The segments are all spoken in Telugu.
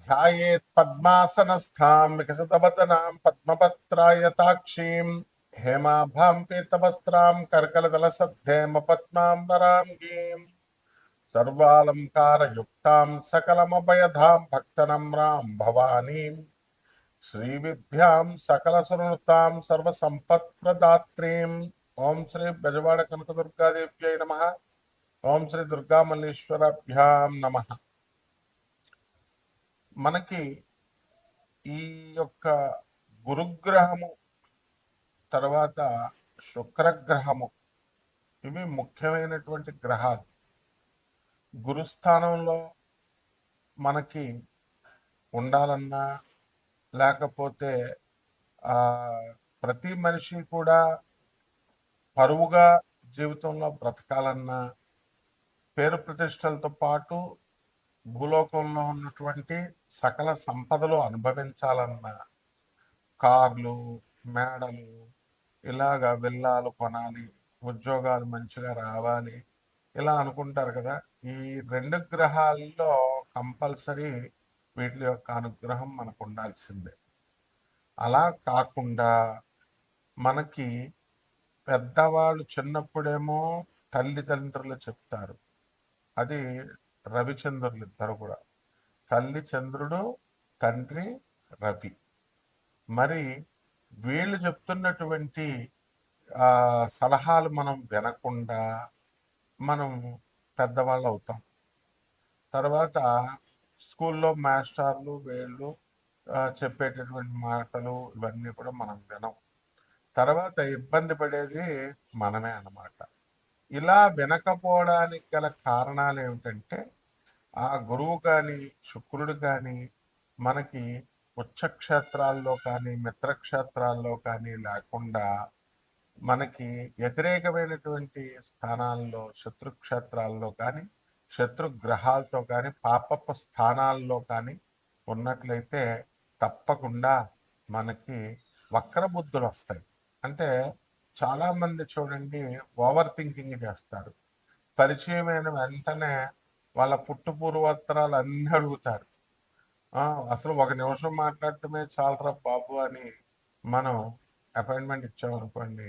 ధ్యాయేత్ పద్మాసనస్థాం వికసితవదనాం పద్మపత్రాయతాక్షీం హేమాభాం పీతవస్త్రాం కర్కలదలసద్ధేమ పద్మాంబరాం గీం సర్వాలంకారయుక్తాం సకలమభయధాం భక్తనమ్రాం భవానీం శ్రీవిద్యాం సకలసునృతాం సర్వసంపత్ప్రదాత్రీం. ఓం శ్రీ బెజవాడ కనకదుర్గాదేవ్యై నమః. ఓం శ్రీ దుర్గామల్లేశ్వరాభ్యాం నమః. మనకి ఈ యొక్క గురుగ్రహము తర్వాత శుక్రగ్రహము ఇవి ముఖ్యమైనటువంటి గ్రహాలు. గురుస్థానంలో మనకి ఉండాలన్నా లేకపోతే ప్రతి మనిషి కూడా పరువుగా జీవితంలో బ్రతకాలన్నా, పేరు ప్రతిష్టలతో పాటు భూలోకంలో ఉన్నటువంటి సకల సంపదలు అనుభవించాలన్నా, కార్లు, మేడలు, ఇలాగా విల్లాలు కొనాలి, ఉద్యోగాలు మంచిగా రావాలి, ఇలా అనుకుంటారు కదా. ఈ రెండు గ్రహాల్లో కంపల్సరీ వీటి యొక్క అనుగ్రహం మనకు ఉండాల్సిందే. అలా కాకుండా మనకి పెద్దవాళ్ళు చిన్నప్పుడేమో తల్లిదండ్రులు చెప్తారు, అది రవిచంద్రులు ఇద్దరు కూడా, తల్లి చంద్రుడు, తండ్రి రవి. మరి వీళ్ళు చెప్తున్నటువంటి సలహాలు మనం వినకుండా మనం పెద్దవాళ్ళు అవుతాం. తర్వాత స్కూల్లో మాస్టర్లు వీళ్ళు చెప్పేటటువంటి మాటలు ఇవన్నీ కూడా మనం వినం. తర్వాత ఇబ్బంది పడేది మనమే అన్నమాట. ఇలా వినకపోవడానికి గల కారణాలు ఏమిటంటే, ఆ గురువు కానీ శుక్రుడు కానీ మనకి ఉచ్చక్షేత్రాల్లో కానీ మిత్రక్షేత్రాల్లో కానీ లేకుండా మనకి వ్యతిరేకమైనటువంటి స్థానాల్లో శత్రుక్షేత్రాల్లో కానీ శత్రు గ్రహాలతో కానీ పాపపు స్థానాల్లో కానీ ఉన్నట్లయితే తప్పకుండా మనకి వక్ర బుద్ధులు వస్తాయి. అంటే చాలామంది చూడండి ఓవర్ థింకింగ్ చేస్తారు. పరిచయమైన వెంటనే వాళ్ళ పుట్టు పూర్వోత్తరాలు అన్నీ అడుగుతారు. అసలు ఒక నిమిషం మాట్లాడటమే చాలరా బాబు అని మనం అపాయింట్మెంట్ ఇచ్చామనుకోండి,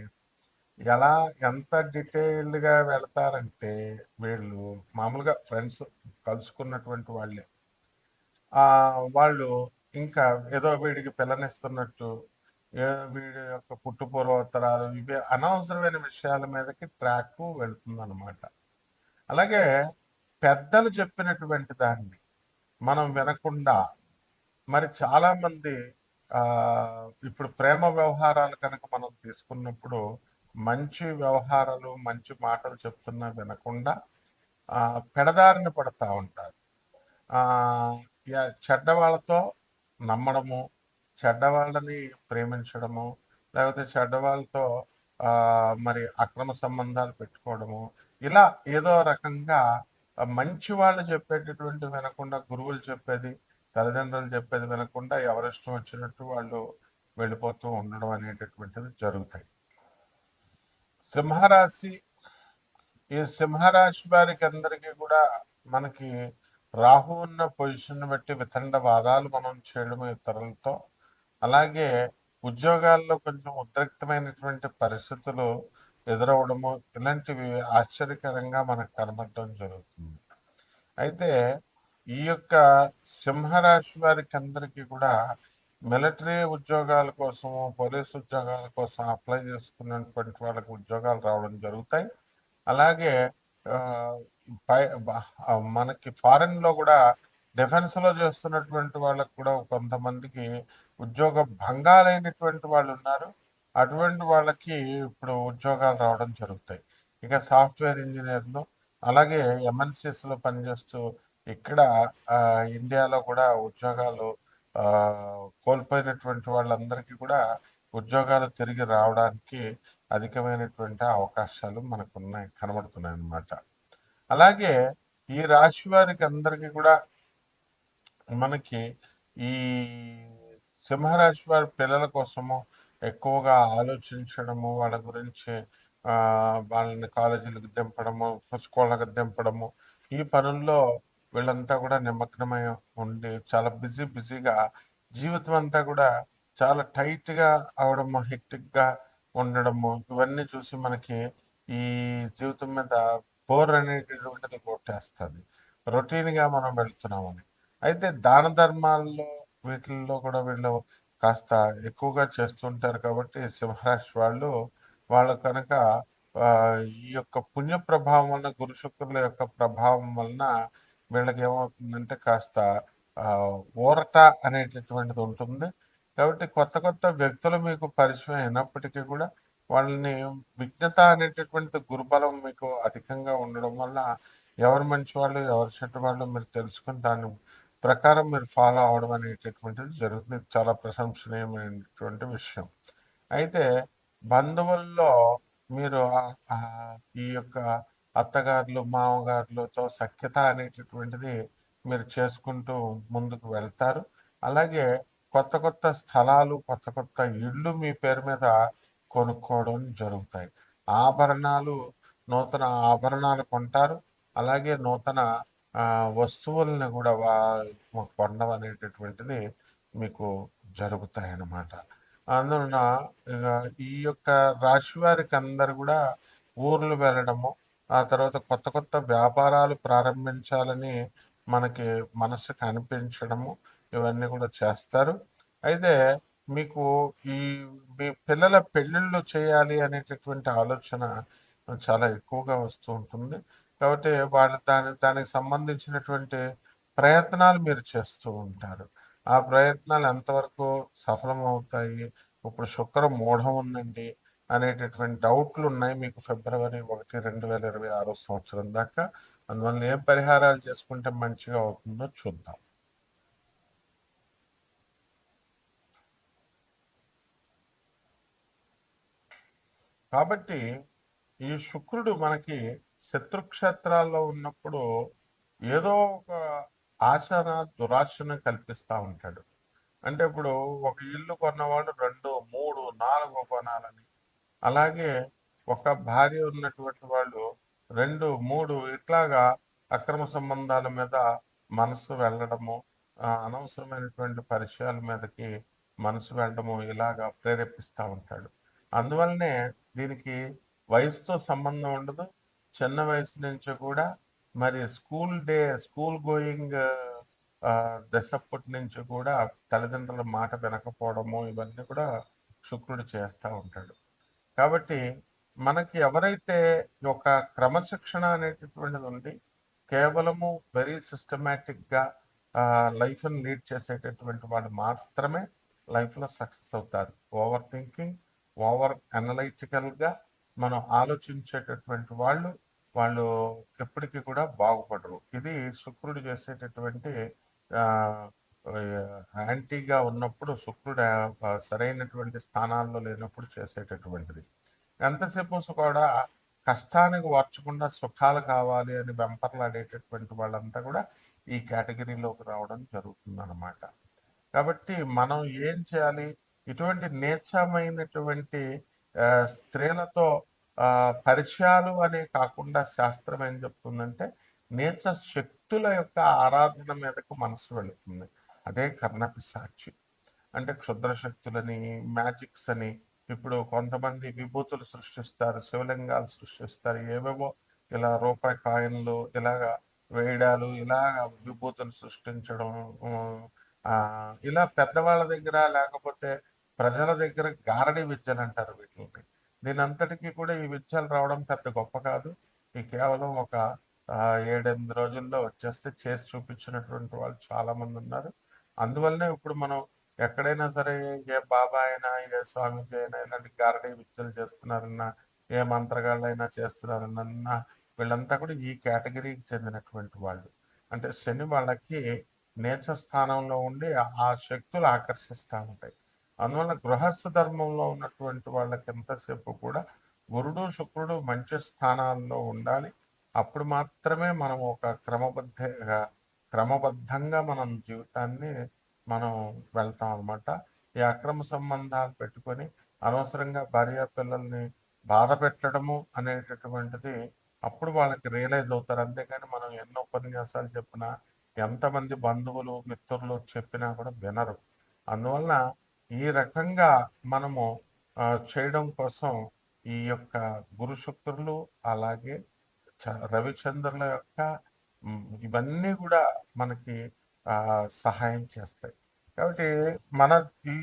ఎలా ఎంత డీటెయిల్డ్గా వెళ్తారంటే వీళ్ళు మామూలుగా ఫ్రెండ్స్ కలుసుకున్నటువంటి వాళ్ళే వాళ్ళు ఇంకా ఏదో వీడికి పిల్లనిస్తున్నట్టు వీడి యొక్క పుట్టు పూర్వోత్తరాలు ఇవి అనవసరమైన విషయాల మీదకి ట్రాక్ వెళుతుందన్నమాట. అలాగే పెద్దలు చెప్పినటువంటి దాన్ని మనం వినకుండా మరి చాలామంది ఇప్పుడు ప్రేమ వ్యవహారాలు కనుక మనం తీసుకున్నప్పుడు మంచి వ్యవహారాలు మంచి మాటలు చెప్తున్నా వినకుండా పెడదారిన పడతా ఉంటారు. చెడ్డవాళ్ళతో నమ్మడము, చెడ్డవాళ్ళని ప్రేమించడము, లేకపోతే చెడ్డవాళ్ళతో మరి అక్రమ సంబంధాలు పెట్టుకోవడము, ఇలా ఏదో రకంగా మంచి వాళ్ళు చెప్పేటటువంటి వినకుండా, గురువులు చెప్పేది తల్లిదండ్రులు చెప్పేది వినకుండా ఎవరిష్టం వచ్చినట్టు వాళ్ళు వెళ్ళిపోతూ ఉండడం అనేటటువంటిది జరుగుతాయి. సింహరాశి, ఈ సింహరాశి వారికి అందరికీ కూడా మనకి రాహు ఉన్న పొజిషన్ బట్టి వితండవాదాలు మనం చేయడము ఇతరులతో, అలాగే ఉద్యోగాల్లో కొంచెం ఉద్రిక్తమైనటువంటి పరిస్థితులు ఎదురవడము, ఇలాంటివి ఆశ్చర్యకరంగా మనకు కనబడటం జరుగుతుంది. అయితే ఈ యొక్క సింహరాశి వారికి అందరికీ కూడా మిలిటరీ ఉద్యోగాల కోసము, పోలీసు ఉద్యోగాల కోసం అప్లై చేసుకున్నటువంటి వాళ్ళకి ఉద్యోగాలు రావడం జరుగుతాయి. అలాగే మనకి ఫారెన్లో కూడా డిఫెన్స్లో చేస్తున్నటువంటి వాళ్ళకు కూడా కొంతమందికి ఉద్యోగ భంగాలైనటువంటి వాళ్ళు ఉన్నారు. అటువంటి వాళ్ళకి ఇప్పుడు ఉద్యోగాలు రావడం జరుగుతాయి. ఇక సాఫ్ట్వేర్ ఇంజనీర్లు, అలాగే ఎంఎన్సిస్లో పనిచేస్తూ ఇక్కడ ఇండియాలో కూడా ఉద్యోగాలు కోల్పోయినటువంటి వాళ్ళందరికీ కూడా ఉద్యోగాలు తిరిగి రావడానికి అధికమైనటువంటి అవకాశాలు మనకు కనబడుతున్నాయి అన్నమాట. అలాగే ఈ రాశి వారికి అందరికీ కూడా మనకి ఈ సింహరాశి వారి పిల్లల కోసము ఎక్కువగా ఆలోచించడము, వాళ్ళ గురించి వాళ్ళని కాలేజీలకు దింపడము, స్కూళ్ళకు దింపడము, ఈ పనుల్లో వీళ్ళంతా కూడా నిమగ్నమై ఉండి చాలా బిజీగా జీవితం అంతా కూడా చాలా టైట్‌గా అవడము, హెక్టిక్‌గా ఉండడము, ఇవన్నీ చూసి మనకి ఈ జీవితం మీద బోర్ అనేటటువంటిది కొట్టేస్తది. రొటీన్‌గా మనం వెళ్తున్నామని. అయితే దాన ధర్మాల్లో వీటిల్లో కూడా వీళ్ళు కాస్త ఎక్కువగా చేస్తుంటారు కాబట్టి సింహరాశి వాళ్ళు కనుక ఈ యొక్క పుణ్య ప్రభావం వలన గురు శుక్రుల యొక్క ప్రభావం వలన వీళ్ళకి ఏమవుతుందంటే కాస్త ఊరట అనేటటువంటిది ఉంటుంది. కాబట్టి కొత్త వ్యక్తులు మీకు పరిచయం అయినప్పటికీ కూడా వాళ్ళని విజ్ఞత అనేటటువంటిది గురుబలం మీకు అధికంగా ఉండడం వల్ల ఎవరు మంచివాళ్ళు, ఎవరు చెడ్డవాళ్ళు మీరు తెలుసుకొని దాని ప్రకారం మీరు ఫాలో అవ్వడం అనేటటువంటిది జరుగుతుంది. ఇది చాలా ప్రశంసనీయమైనటువంటి విషయం. అయితే బంధువుల్లో మీరు ఈ యొక్క అత్తగారులు, మామగారులతో సఖ్యత అనేటటువంటిది మీరు చేసుకుంటూ ముందుకు వెళ్తారు. అలాగే కొత్త స్థలాలు, కొత్త ఇళ్ళు మీ పేరు మీద కొనుక్కోవడం జరుగుతాయి. ఆభరణాలు, నూతన ఆభరణాలు కొంటారు. అలాగే నూతన వస్తువుల్ని కూడా కొనడం అనేటటువంటిది మీకు జరుగుతాయన్నమాట. అందువలన ఇక ఈ యొక్క రాశి వారికి అందరు కూడా ఊర్లు వెళ్ళడము, ఆ తర్వాత కొత్త వ్యాపారాలు ప్రారంభించాలని మనకి మనసుకు అనిపించడము, ఇవన్నీ కూడా చేస్తారు. అయితే మీకు ఈ మీ పిల్లల పెళ్ళిళ్ళు చేయాలి అనేటటువంటి ఆలోచన చాలా ఎక్కువగా వస్తూ ఉంటుంది. కాబట్టి వాళ్ళు దానికి సంబంధించినటువంటి ప్రయత్నాలు మీరు చేస్తూ ఉంటారు. ఆ ప్రయత్నాలు ఎంతవరకు సఫలమవుతాయి? ఇప్పుడు శుక్ర మూఢం ఉందండి అనేటటువంటి డౌట్లు ఉన్నాయి మీకు ఫిబ్రవరి 1, 2026 సంవత్సరం దాకా. అందువల్ల ఏం పరిహారాలు చేసుకుంటే మంచిగా అవుతుందో చూద్దాం. కాబట్టి ఈ శుక్రుడు మనకి శత్రుక్షేత్రాల్లో ఉన్నప్పుడు ఏదో ఒక ఆశన, దురాశను కల్పిస్తూ ఉంటాడు. అంటే ఇప్పుడు ఒక ఇల్లు కొన్నవాడు 2, 3, 4 కొనాలని, అలాగే ఒక భార్య ఉన్నటువంటి వాళ్ళు 2, 3 ఇట్లాగా అక్రమ సంబంధాల మీద మనసు వెళ్ళడము, అనవసరమైనటువంటి పరిచయాల మీదకి మనసు వెళ్ళడము ఇలాగా ప్రేరేపిస్తూ ఉంటాడు. అందువల్లనే దీనికి వయసుతో సంబంధం ఉండదు. చిన్న వయసు నుంచి కూడా మరి స్కూల్ గోయింగ్ దశప్పటి నుంచి కూడా తల్లిదండ్రుల మాట వినకపోవడము ఇవన్నీ కూడా శుక్రుడు చేస్తూ ఉంటాడు. కాబట్టి మనకి ఎవరైతే ఒక క్రమశిక్షణ అనేటటువంటిది ఉంది, కేవలము వెరీ సిస్టమేటిక్గా లైఫ్ని లీడ్ చేసేటటువంటి వాళ్ళు మాత్రమే లైఫ్లో సక్సెస్ అవుతారు. ఓవర్ థింకింగ్, ఓవర్ అనలైటికల్గా మనం ఆలోచించేటటువంటి వాళ్ళు ఎప్పటికీ కూడా బాగుపడరు. ఇది శుక్రుడు చేసేటటువంటి యాంటీగా ఉన్నప్పుడు, శుక్రుడు సరైనటువంటి స్థానాల్లో లేనప్పుడు చేసేటటువంటిది. ఎంతసేపు కూడా కష్టానికి వార్చకుండా సుఖాలు కావాలి అని వెంపర్లాడేటటువంటి వాళ్ళంతా కూడా ఈ కేటగిరీలోకి రావడం జరుగుతుందన్నమాట. కాబట్టి మనం ఏం చేయాలి? ఇటువంటి నీచమైనటువంటి స్త్రీలతో పరిచయాలు అనే కాకుండా శాస్త్రం ఏం చెప్తుందంటే నీచ శక్తుల యొక్క ఆరాధన మీదకు మనసు వెళుతుంది. అదే కర్ణపిశాచి. అంటే క్షుద్ర శక్తులని, మ్యాజిక్స్ అని, ఇప్పుడు కొంతమంది విభూతులు సృష్టిస్తారు, శివలింగాలు సృష్టిస్తారు, ఏవేవో ఇలా రూపాయి కాయిన్లు ఇలాగా వేయడాలు, ఇలాగ విభూతులు సృష్టించడం, ఇలా పెద్దవాళ్ళ దగ్గర లేకపోతే ప్రజల దగ్గర గారడీ విద్యలు అంటారు వీటిని. దీని అంతటికీ కూడా ఈ విద్యలు రావడం పెద్ద గొప్ప కాదు. ఈ కేవలం ఒక 7-8 రోజుల్లో వచ్చేస్తే చేసి చూపించినటువంటి వాళ్ళు చాలా మంది ఉన్నారు. అందువల్లనే ఇప్పుడు మనం ఎక్కడైనా సరే ఏ బాబా అయినా, ఏ స్వామీజీ అయినా ఇలాంటి గారడీ విద్యలు చేస్తున్నారన్నా, ఏ మంత్రగాళ్ళైనా చేస్తున్నారన్నా వీళ్ళంతా కూడా ఈ కేటగిరీకి చెందినటువంటి వాళ్ళు. అంటే శని వాళ్ళకి నీచ స్థానంలో ఉండి ఆ శక్తులు ఆకర్షిస్తూ ఉంటాయి. అందువల్ల గృహస్థ ధర్మంలో ఉన్నటువంటి వాళ్ళకి ఎంతసేపు కూడా గురుడు, శుక్రుడు మంచి స్థానాల్లో ఉండాలి. అప్పుడు మాత్రమే మనం ఒక క్రమబద్ధంగా మనం జీవితాన్ని మనం వెళ్తాం అనమాట. ఈ అక్రమ సంబంధాలు పెట్టుకొని అనవసరంగా భార్య పిల్లల్ని బాధ పెట్టడము అనేటటువంటిది అప్పుడు వాళ్ళకి రియలైజ్ అవుతారు. అంతేగాని మనం ఎన్నో ఉపన్యాసాలు చెప్పినా, ఎంతమంది బంధువులు, మిత్రులు చెప్పినా కూడా వినరు. అందువలన ఈ రకంగా మనము చేయడం కోసం ఈ యొక్క గురు శుక్రులు అలాగే రవిచంద్రుల యొక్క ఇవన్నీ కూడా మనకి సహాయం చేస్తాయి. కాబట్టి మన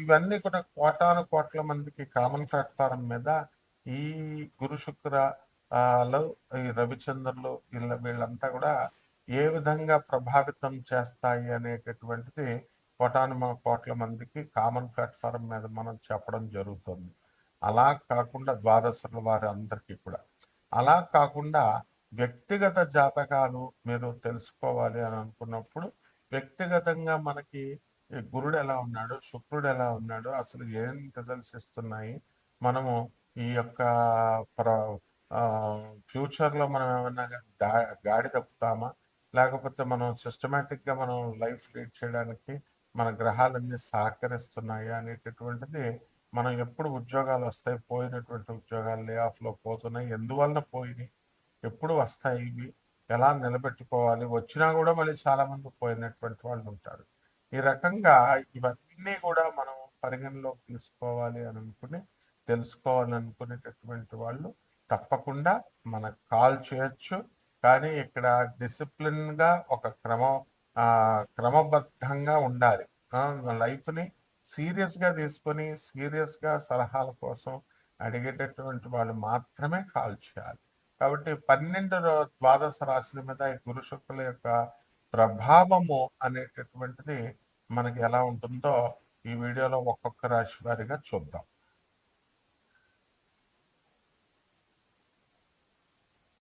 ఇవన్నీ కూడా కోటాను కోట్ల మందికి కామన్ ప్లాట్ఫారం మీద ఈ గురు శుక్ర లో ఈ రవిచంద్రులు వీళ్ళంతా కూడా ఏ విధంగా ప్రభావితం చేస్తాయి అనేటటువంటిది కోట్ల మందికి కామన్ ప్లాట్ఫారం మీద మనం చెప్పడం జరుగుతుంది. అలా కాకుండా ద్వాదశుల వారి అందరికీ కూడా అలా కాకుండా వ్యక్తిగత జాతకాలు మీరు తెలుసుకోవాలి అని అనుకున్నప్పుడు వ్యక్తిగతంగా మనకి ఈ గురుడు ఎలా ఉన్నాడు, శుక్రుడు ఎలా ఉన్నాడు, అసలు ఏం రిజల్ట్స్ ఇస్తున్నాయి, మనము ఈ యొక్క ప్ర ఫ్యూచర్లో మనం ఏమన్నా గాడి తప్పుతామా, లేకపోతే మనం సిస్టమేటిక్గా మనం లైఫ్ లీడ్ చేయడానికి మన గ్రహాలన్నీ సహకరిస్తున్నాయా అనేటటువంటిది మనం ఎప్పుడు ఉద్యోగాలు వస్తాయి, పోయినటువంటి ఉద్యోగాలు లే ఆఫ్లో పోతున్నాయి, ఎందువలన పోయినాయి, ఎప్పుడు వస్తాయి ఇవి, ఎలా నిలబెట్టుకోవాలి, వచ్చినా కూడా మళ్ళీ చాలామంది పోయినటువంటి వాళ్ళు ఉంటారు. ఈ రకంగా ఇవన్నీ కూడా మనం పరిగణలోకి తీసుకోవాలి అని అనుకుని తెలుసుకోవాలని అనుకునేటటువంటి వాళ్ళు తప్పకుండా మనకు కాల్ చేయొచ్చు. కానీ ఇక్కడ డిసిప్లిన్గా ఒక క్రమబద్ధంగా ఉండాలి. లైఫ్ని సీరియస్గా తీసుకొని సీరియస్గా సలహాల కోసం అడిగేటటువంటి వాళ్ళు మాత్రమే కాల్ చేయాలి. కాబట్టి 12 ద్వాదశ రాశుల మీద ఈ గురు శుక్రుల యొక్క ప్రభావము అనేటటువంటిది మనకి ఎలా ఉంటుందో ఈ వీడియోలో ఒక్కొక్క రాశి వారిగా చూద్దాం.